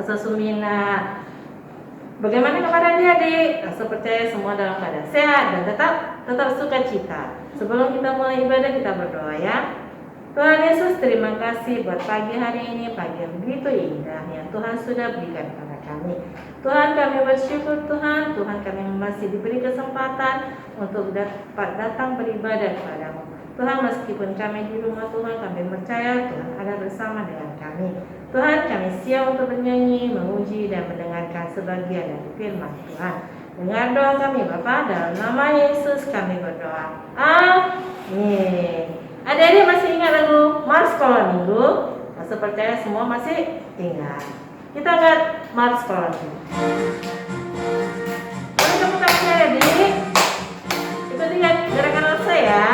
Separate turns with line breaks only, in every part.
rasa sumina. Bagaimana kepada adik-adik? Rasa percaya semua dalam keadaan sehat dan tetap sukacita. Sebelum kita mulai ibadah, kita berdoa ya. Tuhan Yesus, terima kasih buat pagi hari ini, pagi yang begitu indah yang Tuhan sudah berikan kepada kami. Tuhan, kami bersyukur Tuhan kami masih diberi kesempatan untuk dapat datang beribadah kepadamu. Tuhan, meskipun kami di rumah Tuhan, kami percaya Tuhan ada bersama dengan kami. Tuhan, kami siap untuk bernyanyi, memuji, dan mendengarkan sebagian dari firman Tuhan. Dengar doa kami Bapa, dalam nama Yesus kami berdoa. Amin. Adik-adik masih ingat lagu Mars Sekolah Minggu? Rasa percaya semua masih ingat. Kita lihat Mars Sekolah Minggu. Mari kamu kasih adik. Kita lihat gerakan rasa ya.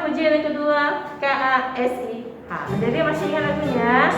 Pujian yang kedua, KASIH. Jadi masih ingat lagunya?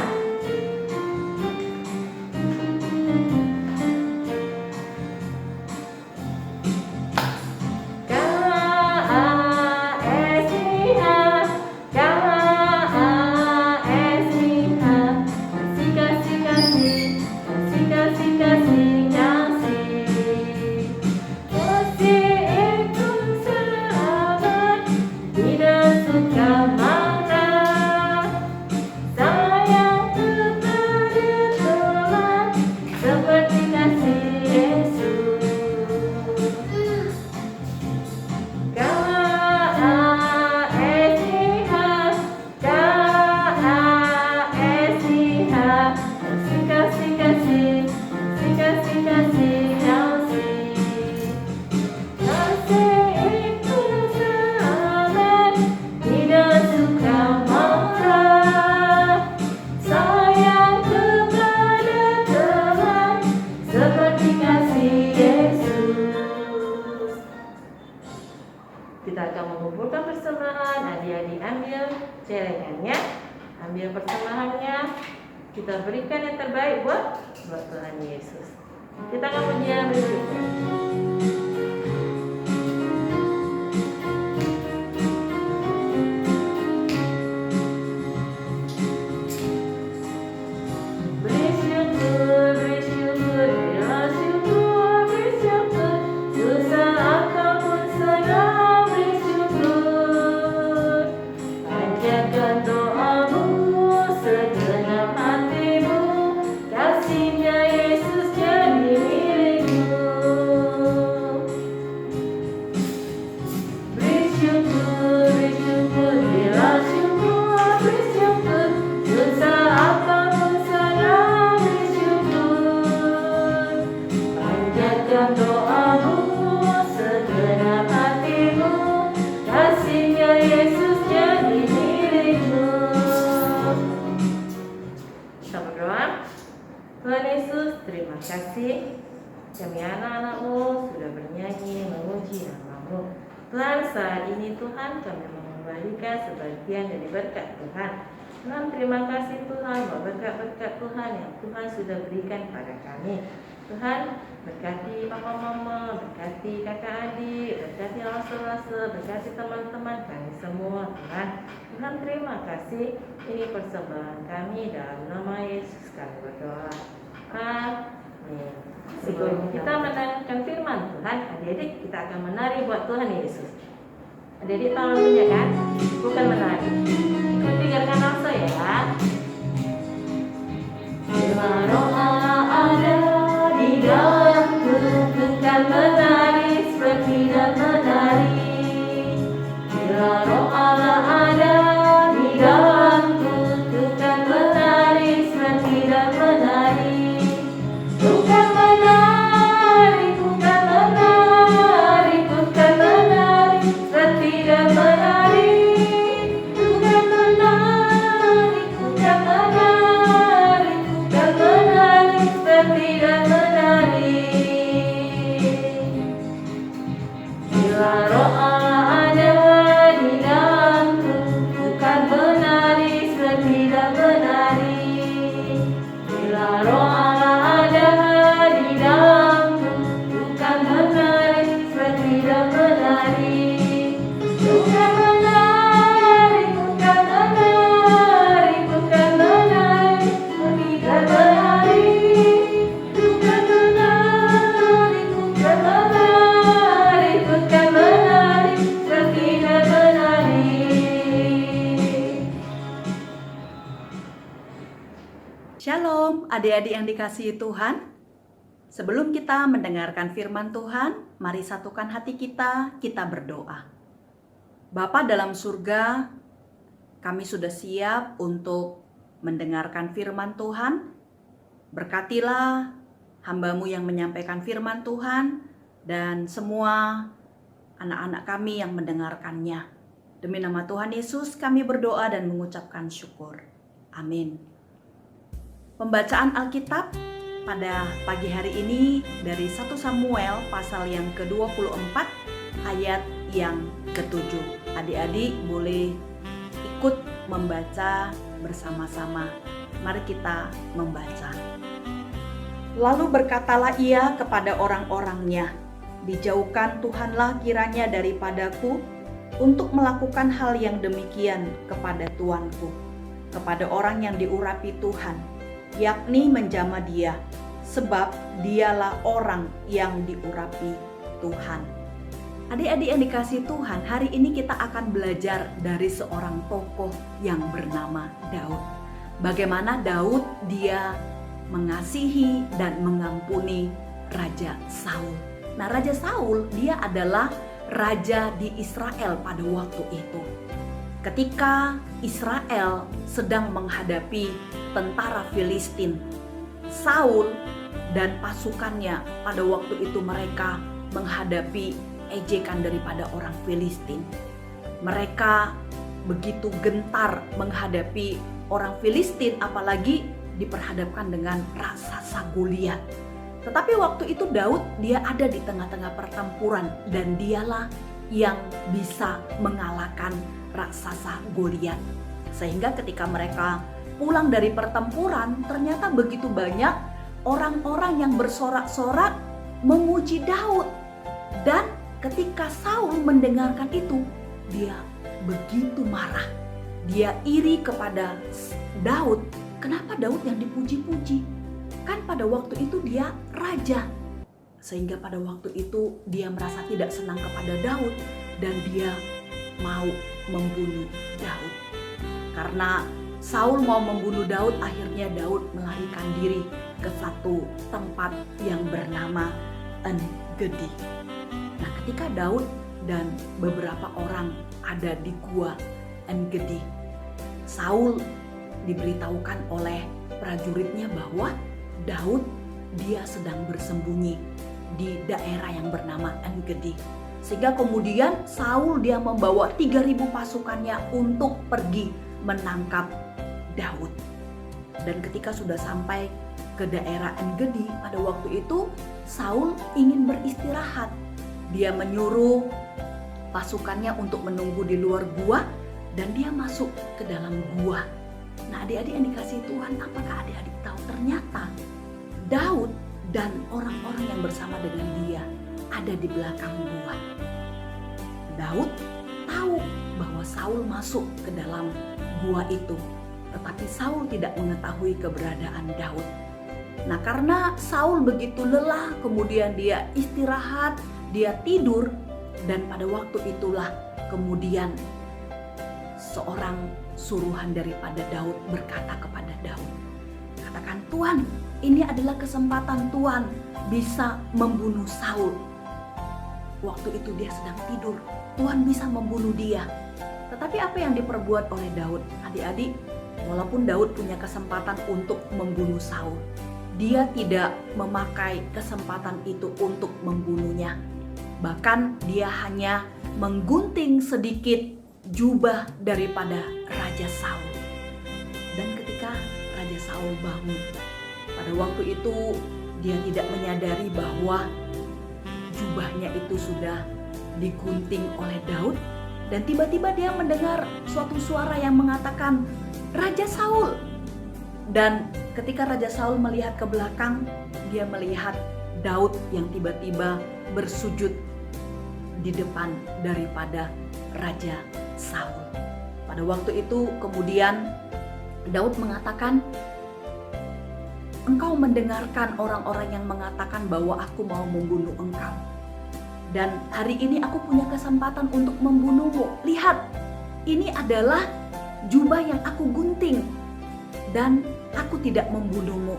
Kita akan mengumpulkan persembahan. Adik-adik ambil celengannya, ambil persembahannya. Kita berikan yang terbaik buat Tuhan Yesus. Kita akan pujian berikutnya. Tuhan Yesus, terima kasih kami anak-anak-Mu sudah bernyanyi memuji nama-Mu. Tuhan, saat ini Tuhan kami mengembalikan sebagian dari berkat Tuhan. Tuhan, terima kasih Tuhan buat berkat-berkat Tuhan yang Tuhan sudah berikan pada kami. Tuhan, berkati papa mama, berkati kakak adik, berkati rasa-rasa, berkati teman-teman kami semua Tuhan. Tuhan, terima kasih. Ini persembahan kami dalam nama Yesus kami berdoa. Amin. Sebelum kita mendengarkan firman Tuhan, adik-adik kita akan menari buat Tuhan Yesus. Adik-adik tahu lagunya kan? Bukan menari. Ikuti gerakan nafsu ya. Bila Roh Allah ada di dalamku, bukan menari seperti dan menari. Bila Roh Allah ada di dalamku, bukan menari seperti dan menari. Bukan menari, bukan menari, bukan menari seperti dan menari. Bukan menari, bukan menari, bukan menari seperti dan menari. Bila Roh Allah ada di dalamku, bukan menari seperti dan menari. Bila Roh Allah ada di dalamku, bukan menari seperti dan menari. Bukan menari, bukan menari, bukan menari seperti dan menari. Bukan menari, bukan menari, bukan menari seperti dan menari.
Shalom, adik-adik yang dikasihi Tuhan. Sebelum kita mendengarkan firman Tuhan, mari satukan hati kita berdoa. Bapa dalam surga, kami sudah siap untuk mendengarkan firman Tuhan. Berkatilah hamba-Mu yang menyampaikan firman Tuhan dan semua anak-anak kami yang mendengarkannya. Demi nama Tuhan Yesus kami berdoa dan mengucapkan syukur. Amin. Pembacaan Alkitab pada pagi hari ini dari 1 Samuel pasal yang ke-24 ayat yang ke-7. Adik-adik boleh ikut membaca bersama-sama. Mari kita membaca. Lalu berkatalah ia kepada orang-orangnya, "Dijauhkan Tuhanlah kiranya daripadaku untuk melakukan hal yang demikian kepada tuanku, kepada orang yang diurapi Tuhan, yakni menjamah dia, sebab dialah orang yang diurapi Tuhan." Adik-adik yang dikasihi Tuhan, hari ini kita akan belajar dari seorang tokoh yang bernama Daud. Bagaimana Daud dia mengasihi dan mengampuni Raja Saul. Nah, Raja Saul dia adalah raja di Israel pada waktu itu. Ketika Israel sedang menghadapi tentara Filistin, Saul dan pasukannya pada waktu itu mereka menghadapi ejekan daripada orang Filistin. Mereka begitu gentar menghadapi orang Filistin, apalagi diperhadapkan dengan raksasa Goliat. Tetapi waktu itu Daud dia ada di tengah-tengah pertempuran dan dialah yang bisa mengalahkan raksasa Goliat. Sehingga ketika mereka pulang dari pertempuran, ternyata begitu banyak orang-orang yang bersorak-sorak memuji Daud. Dan ketika Saul mendengarkan itu, dia begitu marah. Dia iri kepada Daud. Kenapa Daud yang dipuji-puji? Kan pada waktu itu dia raja. Sehingga pada waktu itu dia merasa tidak senang kepada Daud dan dia mau membunuh Daud. Karena Saul mau membunuh Daud, akhirnya Daud melarikan diri ke satu tempat yang bernama En-Gedi. Nah, ketika Daud dan beberapa orang ada di gua En-Gedi, Saul diberitahukan oleh prajuritnya bahwa Daud dia sedang bersembunyi di daerah yang bernama En-Gedi. Sehingga kemudian Saul dia membawa 3.000 pasukannya untuk pergi menangkap Daud. Dan ketika sudah sampai ke daerah En-Gedi, pada waktu itu Saul ingin beristirahat. Dia menyuruh pasukannya untuk menunggu di luar gua dan dia masuk ke dalam gua. Nah, adik-adik yang dikasihi Tuhan, apakah adik-adik tahu ternyata Daud dan orang-orang yang bersama dengan dia ada di belakang gua. Daud tahu bahwa Saul masuk ke dalam gua itu, tetapi Saul tidak mengetahui keberadaan Daud. Nah, karena Saul begitu lelah, kemudian dia istirahat, dia tidur, dan pada waktu itulah kemudian seorang suruhan daripada Daud berkata kepada Daud, katakan, Tuhan, ini adalah kesempatan Tuhan bisa membunuh Saul. Waktu itu dia sedang tidur, Tuhan bisa membunuh dia. Tetapi apa yang diperbuat oleh Daud? Adik-adik, walaupun Daud punya kesempatan untuk membunuh Saul, dia tidak memakai kesempatan itu untuk membunuhnya. Bahkan dia hanya menggunting sedikit jubah daripada Raja Saul. Dan ketika Raja Saul bangun, pada waktu itu dia tidak menyadari bahwa jubahnya itu sudah digunting oleh Daud. Dan tiba-tiba dia mendengar suatu suara yang mengatakan, Raja Saul. Dan ketika Raja Saul melihat ke belakang, dia melihat Daud yang tiba-tiba bersujud di depan daripada Raja Saul. Pada waktu itu kemudian Daud mengatakan, engkau mendengarkan orang-orang yang mengatakan bahwa aku mau membunuh engkau. Dan hari ini aku punya kesempatan untuk membunuhmu. Lihat, ini adalah jubah yang aku gunting. Dan aku tidak membunuhmu.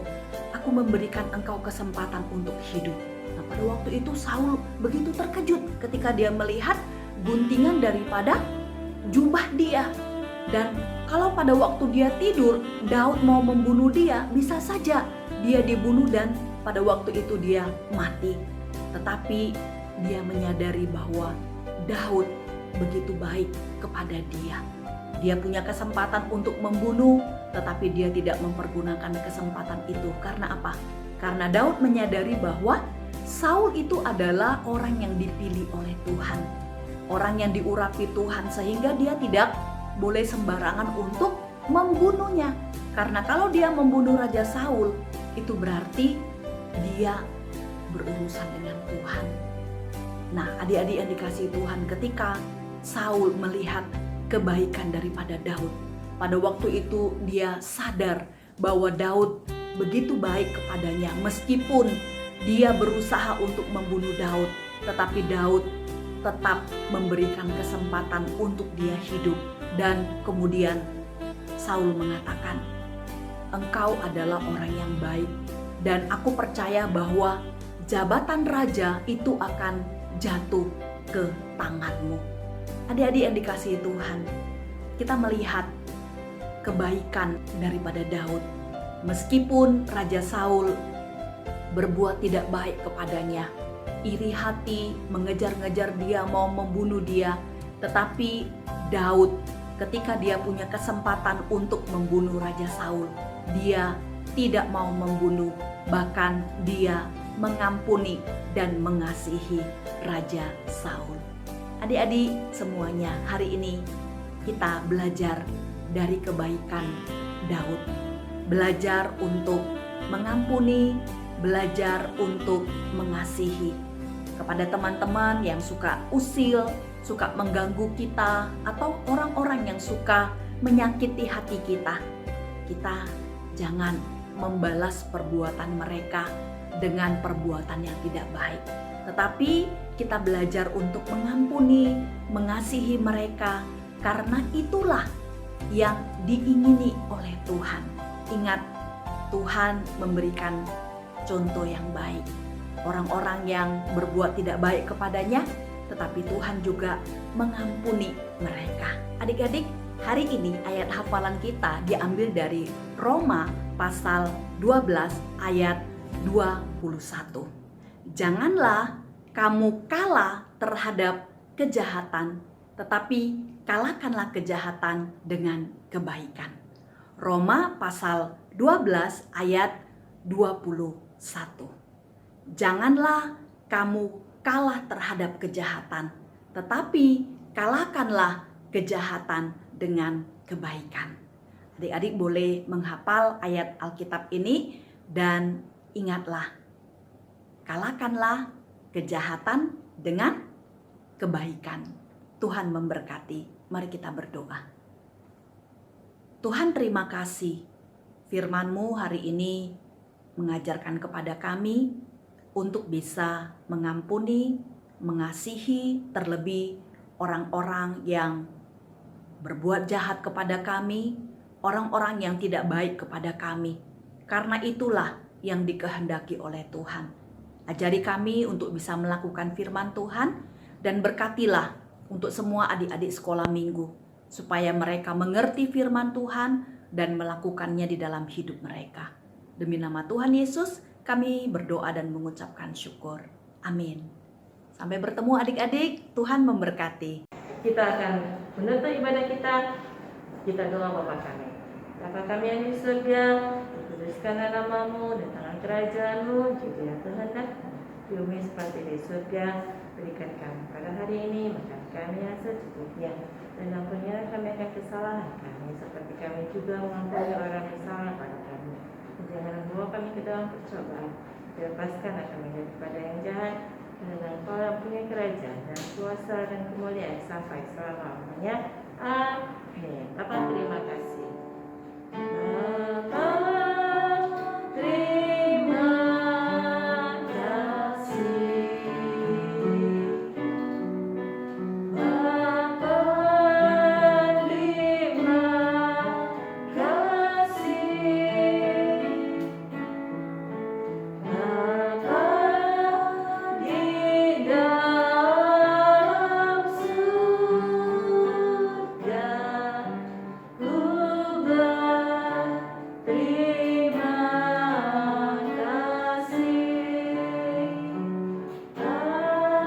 Aku memberikan engkau kesempatan untuk hidup. Nah, pada waktu itu Saul begitu terkejut ketika dia melihat guntingan daripada jubah dia. Dan kalau pada waktu dia tidur, Daud mau membunuh dia, bisa saja dia dibunuh dan pada waktu itu dia mati. Tetapi dia menyadari bahwa Daud begitu baik kepada dia. Dia punya kesempatan untuk membunuh, tetapi dia tidak mempergunakan kesempatan itu. Karena apa? Karena Daud menyadari bahwa Saul itu adalah orang yang dipilih oleh Tuhan, orang yang diurapi Tuhan, sehingga dia tidak boleh sembarangan untuk membunuhnya. Karena kalau dia membunuh Raja Saul, itu berarti dia berurusan dengan Tuhan. Nah, adik-adik yang dikasihi Tuhan, ketika Saul melihat kebaikan daripada Daud, pada waktu itu dia sadar bahwa Daud begitu baik kepadanya. Meskipun dia berusaha untuk membunuh Daud, tetapi Daud tetap memberikan kesempatan untuk dia hidup. Dan kemudian Saul mengatakan, engkau adalah orang yang baik dan aku percaya bahwa jabatan raja itu akan jatuh ke tanganmu. Adik-adik yang dikasihi Tuhan, kita melihat kebaikan daripada Daud. Meskipun Raja Saul berbuat tidak baik kepadanya, iri hati, mengejar-ngejar dia, mau membunuh dia, tetapi Daud ketika dia punya kesempatan untuk membunuh Raja Saul, dia tidak mau membunuh, bahkan dia mengampuni dan mengasihi Raja Saul. Adik-adik semuanya, hari ini kita belajar dari kebaikan Daud. Belajar untuk mengampuni, belajar untuk mengasihi. Kepada teman-teman yang suka usil, suka mengganggu kita, atau orang-orang yang suka menyakiti hati kita, kita jangan membalas perbuatan mereka dengan perbuatan yang tidak baik. Tetapi kita belajar untuk mengampuni, mengasihi mereka, karena itulah yang diingini oleh Tuhan. Ingat, Tuhan memberikan contoh yang baik. Orang-orang yang berbuat tidak baik kepadanya, tetapi Tuhan juga mengampuni mereka. Adik-adik, hari ini ayat hafalan kita diambil dari Roma pasal 12 ayat 21. Janganlah kamu kalah terhadap kejahatan, tetapi kalahkanlah kejahatan dengan kebaikan. Roma pasal 12 ayat 21. Janganlah kamu kalah terhadap kejahatan, tetapi kalahkanlah kejahatan dengan kebaikan. Adik-adik boleh menghafal ayat Alkitab ini dan ingatlah, kalahkanlah kejahatan dengan kebaikan. Tuhan memberkati. Mari kita berdoa. Tuhan, terima kasih firman-Mu hari ini mengajarkan kepada kami untuk bisa mengampuni, mengasihi, terlebih orang-orang yang berbuat jahat kepada kami, orang-orang yang tidak baik kepada kami. Karena itulah yang dikehendaki oleh Tuhan. Ajari kami untuk bisa melakukan firman Tuhan, dan berkatilah untuk semua adik-adik sekolah minggu, supaya mereka mengerti firman Tuhan dan melakukannya di dalam hidup mereka. Demi nama Tuhan Yesus, kami berdoa dan mengucapkan syukur. Amin. Sampai bertemu adik-adik, Tuhan memberkati.
Kita akan menutup ibadah kita. Kita doa Bapa kami. Bapa kami yang di surga, dikuduskanlah namamu, datanglah kerajaanmu, jadilah kehendakmu di bumi seperti di surga. Berikan kami pada hari ini makan kami yang secukupnya, dan ampunilah kami akan kesalahan kami, seperti kami juga mengampuni orang yang salah pada kami. Dan jangan membawa kami ke dalam percobaan, lepaskanlah kami daripada yang jahat. Dan Engkau yang punya kerajaan dan kuasa dan kemuliaan sampai selama-lamanya. Amin. Bapa, terima kasih. Bapa, terima kasih. Bapa, terima kasih. Bapa di dalam surga, ku berterima kasih. Amin.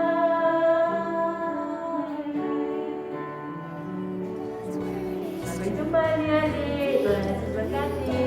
Sampai jumpa adik-adik. Tuhan Yesus berkati.